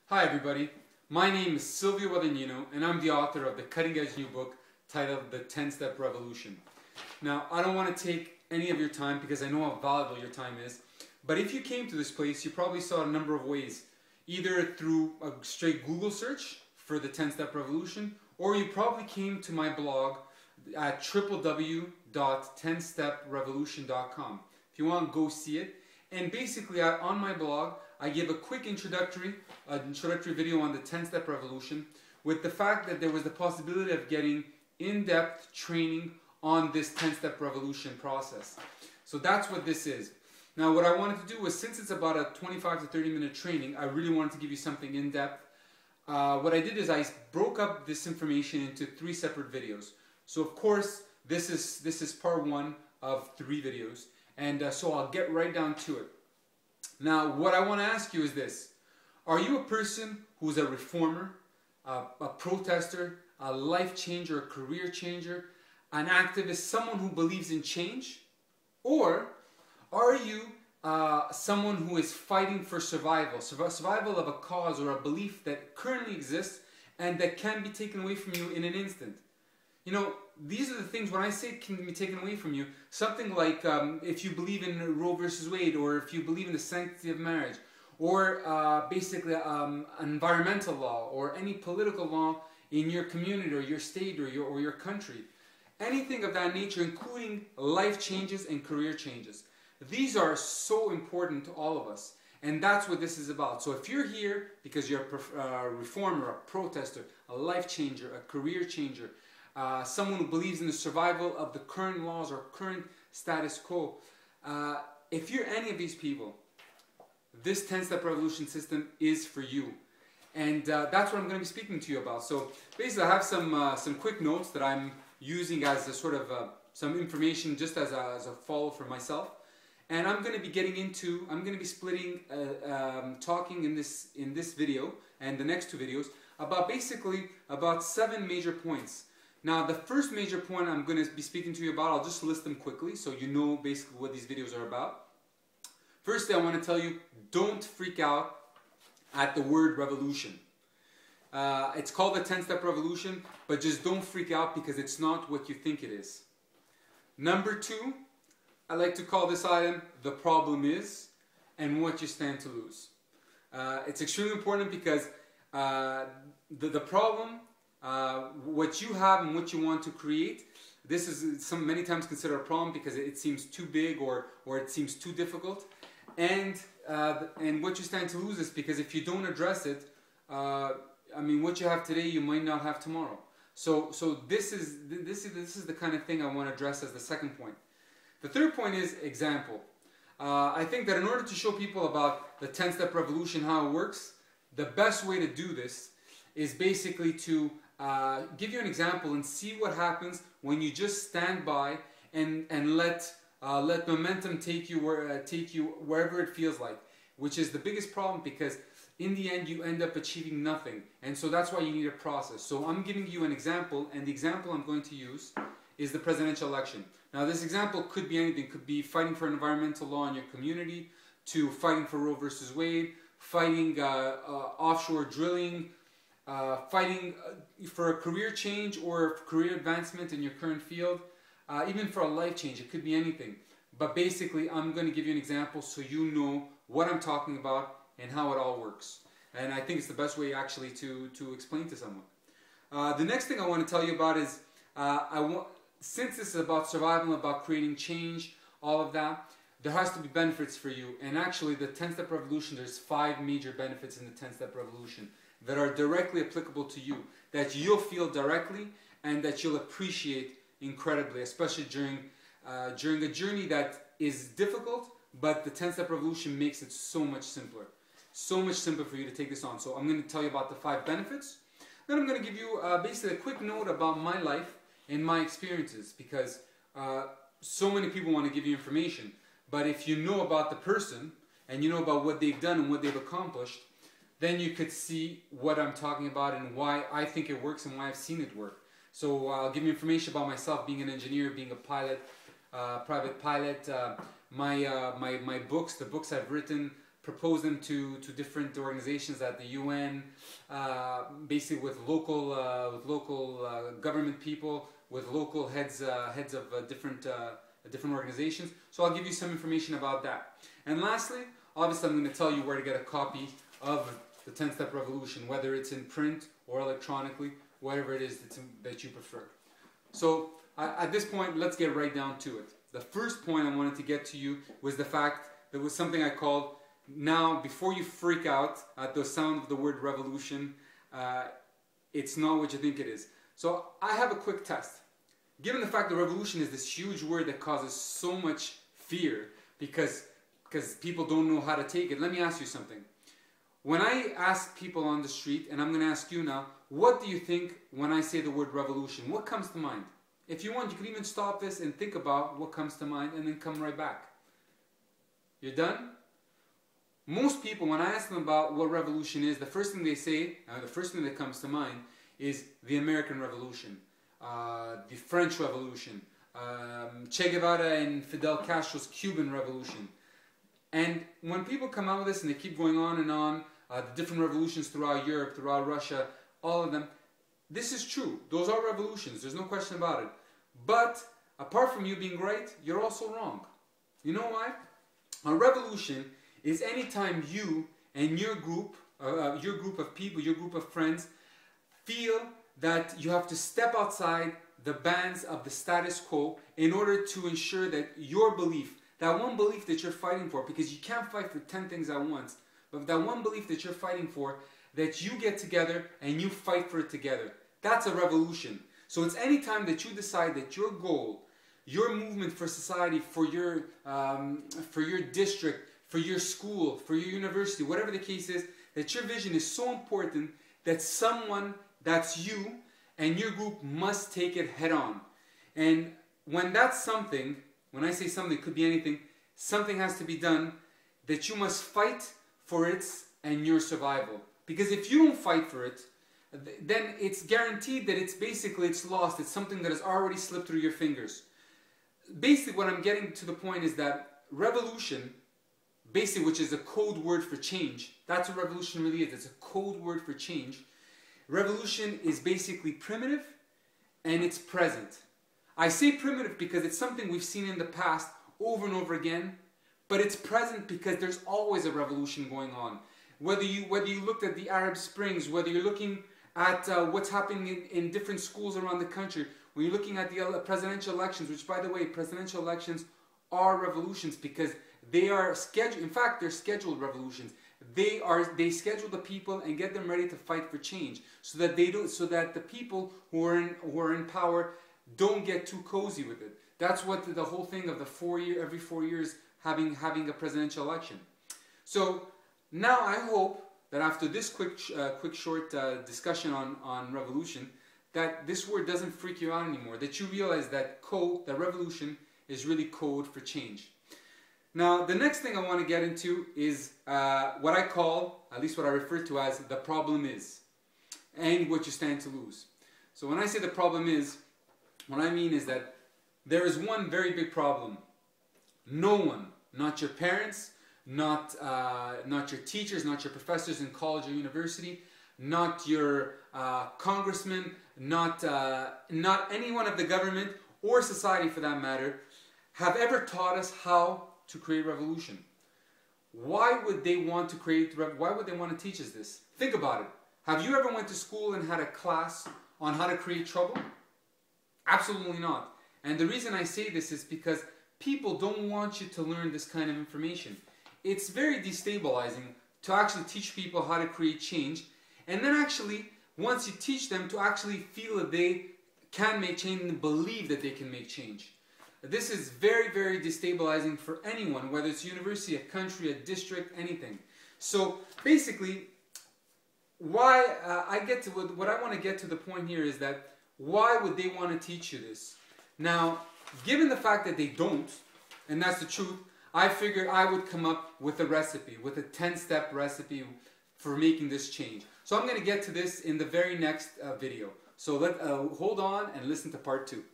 Hi everybody, my name is Silvio Guadagnino and I'm the author of the cutting edge new book titled The 10-Step Revolution. Now, I don't want to take any of your time because I know how valuable your time is, but if you came to this place, you probably saw a number of ways, either through a straight Google search for the 10-Step Revolution, or you probably came to my blog at www.10steprevolution.com. If you want, go see it. And basically, on my blog, I give a quick introductory video on the 10-Step Revolution with the fact that there was the possibility of getting in-depth training on this 10-Step Revolution process. So that's what this is. Now, what I wanted to do was, since it's about a 25 to 30 minute training, I really wanted to give you something in-depth. What I did is I broke up this information into 3 separate videos. So of course, this is part 1 of 3 videos. And so I'll get right down to it. Now, what I want to ask you is this. Are you a person who's a reformer, a protester, a life changer, a career changer, an activist, someone who believes in change? Or are you someone who is fighting for survival of a cause or a belief that currently exists and that can be taken away from you in an instant? You know, these are the things, when I say it can be taken away from you, something like if you believe in Roe versus Wade, or if you believe in the sanctity of marriage, or basically an environmental law, or any political law in your community, or your state, or your country. Anything of that nature, including life changes and career changes. These are so important to all of us. And that's what this is about. So if you're here because you're a reformer, a protester, a life changer, a career changer, someone who believes in the survival of the current laws or current status quo. If you're any of these people, this 10-step revolution system is for you. And that's what I'm going to be speaking to you about. So basically I have some quick notes that I'm using as a sort of some information just as a follow for myself. And I'm going to be I'm going to be splitting, talking in this video and the next 2 videos about 7 major points. Now, the first major point I'm going to be speaking to you about, I'll just list them quickly so you know basically what these videos are about. Firstly, I want to tell you, don't freak out at the word revolution. It's called the 10-step revolution, but just don't freak out because it's not what you think it is. Number 2, I like to call this item, the problem is, and what you stand to lose. It's extremely important because the problem, what you have and what you want to create, this is many times considered a problem because it seems too big or it seems too difficult, and what you stand to lose is because if you don't address it, I mean, what you have today you might not have tomorrow. So this is the kind of thing I want to address as the second point. The third point is example. I think that in order to show people about the 10-step revolution, how it works, the best way to do this is basically to give you an example and see what happens when you just stand by and let momentum take you wherever it feels like, which is the biggest problem because in the end you end up achieving nothing, and so that's why you need a process. So I'm giving you an example, and the example I'm going to use is the presidential election. Now, this example could be anything. It could be fighting for an environmental law in your community, to fighting for Roe versus Wade, fighting offshore drilling, fighting for a career change or career advancement in your current field, even for a life change. It could be anything. But basically, I'm going to give you an example so you know what I'm talking about and how it all works. And I think it's the best way actually to explain to someone. The next thing I want to tell you about is, since this is about survival, about creating change, all of that, there has to be benefits for you. And actually, the 10-step revolution, there's 5 major benefits in the 10-step revolution that are directly applicable to you, that you'll feel directly and that you'll appreciate incredibly, especially during a journey that is difficult, but the 10-step revolution makes it so much simpler. So much simpler for you to take this on. So I'm going to tell you about the 5 benefits. Then I'm going to give you basically a quick note about my life and my experiences, because so many people want to give you information. But if you know about the person and you know about what they've done and what they've accomplished, then you could see what I'm talking about and why I think it works and why I've seen it work. So I'll give you information about myself, being an engineer, being a pilot, private pilot, my books, the books I've written, propose them to different organizations at the UN, basically with local government people, with local heads of different organizations. So I'll give you some information about that. And lastly, obviously I'm going to tell you where to get a copy of the 10-Step Revolution, whether it's in print or electronically, whatever it is that you prefer. So at this point, let's get right down to it. The first point I wanted to get to you was the fact that was something I called, now before you freak out at the sound of the word revolution, it's not what you think it is. So I have a quick test. Given the fact that revolution is this huge word that causes so much fear because people don't know how to take it, let me ask you something. When I ask people on the street, and I'm going to ask you now, what do you think when I say the word revolution? What comes to mind? If you want, you can even stop this and think about what comes to mind and then come right back. You're done? Most people, when I ask them about what revolution is, the first thing they say, the first thing that comes to mind is the American Revolution, the French Revolution, Che Guevara and Fidel Castro's Cuban Revolution. And when people come out with this and they keep going on and on, the different revolutions throughout Europe, throughout Russia, all of them, this is true. Those are revolutions. There's no question about it. But apart from you being right, you're also wrong. You know why? A revolution is any time you and your group of people, your group of friends, feel that you have to step outside the bands of the status quo in order to ensure that your belief, that one belief that you're fighting for, because you can't fight for 10 things at once, but that one belief that you're fighting for, that you get together and you fight for it together. That's a revolution. So it's any time that you decide that your goal, your movement for society, for your district, for your school, for your university, whatever the case is, that your vision is so important that someone, that's you, and your group must take it head on. And when that's something, when I say something, it could be anything, something has to be done that you must fight for its and your survival. Because if you don't fight for it, then it's guaranteed that it's lost. It's something that has already slipped through your fingers. Basically, what I'm getting to the point is that revolution, basically, which is a code word for change, that's what revolution really is. It's a code word for change. Revolution is basically primitive and it's present. I say primitive because it's something we've seen in the past over and over again, but it's present because there's always a revolution going on. Whether you looked at the Arab Springs, whether you're looking at what's happening in different schools around the country, when you're looking at the presidential elections, which by the way, presidential elections are revolutions because they are scheduled, in fact, they're scheduled revolutions. They schedule the people and get them ready to fight for change so that the people who are in power don't get too cozy with it. That's what the whole thing of every 4 years having a presidential election. So now I hope that after this quick short discussion on revolution, that this word doesn't freak you out anymore, that you realize that revolution is really code for change. Now the next thing I want to get into is what I call, at least what I refer to as, the problem is, and what you stand to lose. So when I say the problem is, what I mean is that there is one very big problem. No one, not your parents, not your teachers, not your professors in college or university, not your congressman, not anyone of the government or society for that matter, have ever taught us how to create revolution. Why would they want to why would they want to teach us this? Think about it. Have you ever went to school and had a class on how to create trouble? Absolutely not. And the reason I say this is because people don't want you to learn this kind of information. It's very destabilizing to actually teach people how to create change, and then actually, once you teach them, to actually feel that they can make change and believe that they can make change. This is very, very destabilizing for anyone, whether it's a university, a country, a district, anything. So basically, what I want to get to the point here is that why would they want to teach you this? Now, given the fact that they don't, and that's the truth, I figured I would come up with a recipe, with a 10-step recipe for making this change. So I'm going to get to this in the very next video. So hold on and listen to part 2.